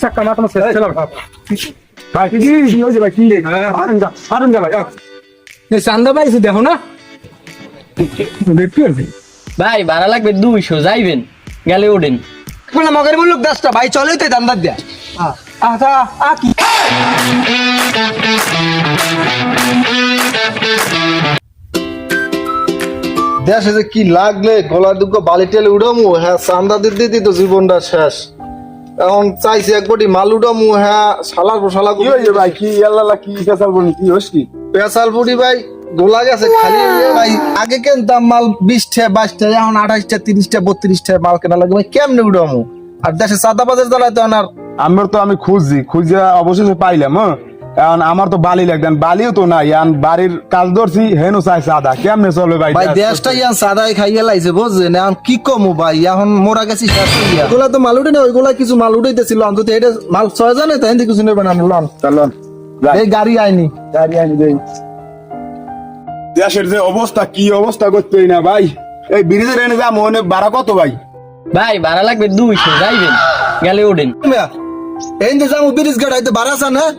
ধাক্কা মারতে শেষ ছিলাম ভাই কি হয়েছে ভাই কি হারুন যা ভাই চান্দা পাইছি দেখো না ভাই ভাড়া লাগবে 200 যাইবেন গেলে ওঠেন বলে মগের মুলুক 10টা ভাই চলেই তো দাম দিয়া আচ্ছা কি দেশে যে কি লাগলে গলা দুঃখ বালি টেলে উড়ামু হ্যাঁ চান্দা দিতে দিতে তো জীবনটা শেষ এখন চাইছি একবারটি মাল উড়ামু হ্যাঁ শালা শালা কি হয়েছে ভাই কি আল্লাহ কি পেশাল বলি কি হস কি পেশাল পুরি ভাই গোলা গেছে খালি ভাই আগে কিনতাম মাল 20টা 22টা এখন 28টা 30টা 32টা মাল কেনা লাগে ভাই কেমনে উড়ামু আর দেশে সাদা বাজার জ্বালায় তো আর আমি খুঁজে অবশেষে পাইলাম এখন আমার তো বালি লাগতেন বালিও তো নাই এখন বাড়ির কাজ ধরছি হেনু চাই সাদা কেমনে চলবে ভাই ভাই দেশটা ইয়ান সাদাই খাইয়া লাইছে বুঝছেন এখন কি কমু ভাই এখন মোরা গেছি শেষ হইয়া ওগুলা তো মাল উঠে না ওইগুলা কিছু মাল উঠাইতেছিল অন্তত এটা মাল 6 জানে তাই কিছু নেবেন আমি লন চলুন এই গাড়ি আইনি দেই দেশের যে অবস্থা কি অবস্থা করতেই না ভাই এই ব্রিজের এনে যা মনে ভাড়া কত ভাই ভাই ভাড়া লাগবে 200 যাইবেন গেলে ওঠেন এই যে যাবো ব্রিজ গাড়াইতে বাড়াছান হ্যাঁ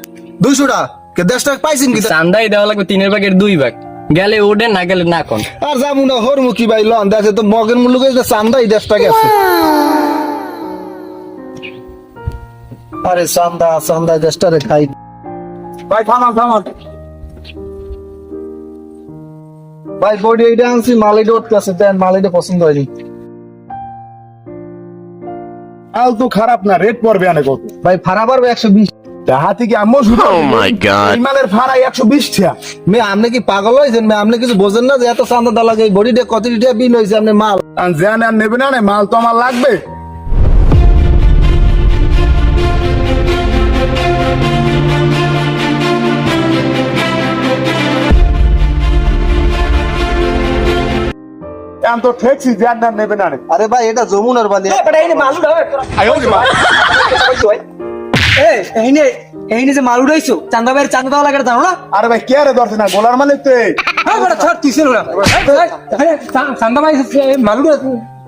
200 টাকা কে 10 টাকা পাইছেন কি চান্দাই দেওয়া লাগবে 3 ভাগের 2 ভাগ গেলে ওঠেন না গেলে না কোন আর যাবো না হরমুখী ভাই লন দেখে তো মগের মূল্য গেছে চান্দাই 10 টাকা আছে আরে চান্দা 10 টাকা খাই ভাই থামান ভাই বডি এইটা আনছি মালিডে উঠতেছে দেন মালিডে পছন্দ হয়নি আল তো খারাপ না রেট পড়বে অনেক কত ভাই ভাড়া পারবে 120 তাহা থেকে আমি শুধু ইমানের ভাড়া 120 টাকা মে আপনি কি পাগল হয়েছেন মে আপনি কিছু বোঝেন না যে এত চান্দা দা লাগে বডিতে কত টাকা বিল হয়েছে আপনি মাল আর জান আর নেবে না মাল তো আমার লাগবে আমি তো ঠেকছি জান না নেবে না আরে ভাই এটা যমুনার বালি এইনে যে মাল উড়াইছো চান্দা ভাইয়ের চান্দা দেওয়া লাগে জানো না আরে ভাই কে রে ধরছে না গোলার মালিক তো চান্দা ভাই মালু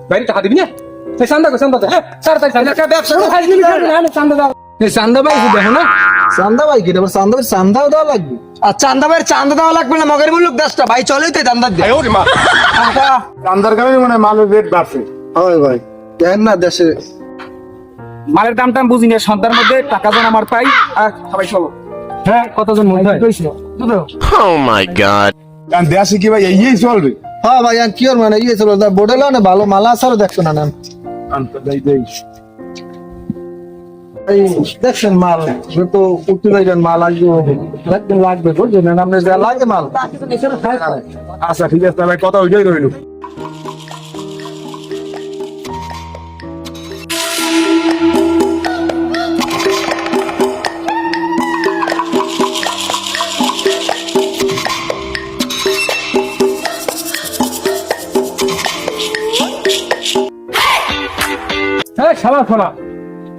বাইরে টাকা দিবি না চান্দা চান্দা ভাই দেখো না চান্দা ভাই কি চান্দাও দেওয়া লাগবে আর চান্দা ভাইয়ের চান্দা দেওয়া লাগবে না মগের মুলুক 10টা ভাই চলেই তো দাম দিয়া চান্দার কারণে মানে মালের রেট বাড়ছে হয় ভাই কেন না দেশে মালের দাম টাম বুঝি না সন্ধ্যার মধ্যে টাকা যেন আমার পাই আর সবাই চলো হ্যাঁ কতজন মনে হয় Oh my god. দেশে কি ভাই এই চলবে হ্যাঁ ভাই আর কি আর মানে ইয়ে ছিল বোর্ডে না ভালো মালা আসারও দেখছো না নাম দেখছেন মাল তো উঠতে যাইবেন মাল আসবে একদিন লাগবে বুঝলেন আপনি যা লাগে মাল আচ্ছা ঠিক আছে ভাই কথা ওইটাই রইল হ্যাঁ শালা শোনা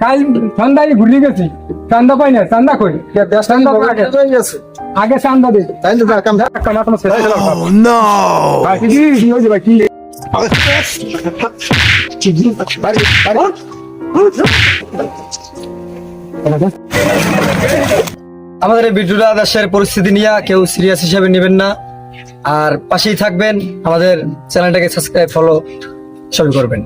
কাল সন্ধ্যায় ঘুরিয়ে গেছি চান্দা পাই না চান্দা কই আগে চান্দা দে তাই তো কাম No. ভাই কি হয়েছে ভাই কি আমাদের এই ভিডিওটা দেশের পরিস্থিতি নিয়ে কেউ সিরিয়াস হিসাবে নেবেন না আর পাশেই থাকবেন আমাদের চ্যানেলটাকে সাবস্ক্রাইব ফলো সবই করবেন।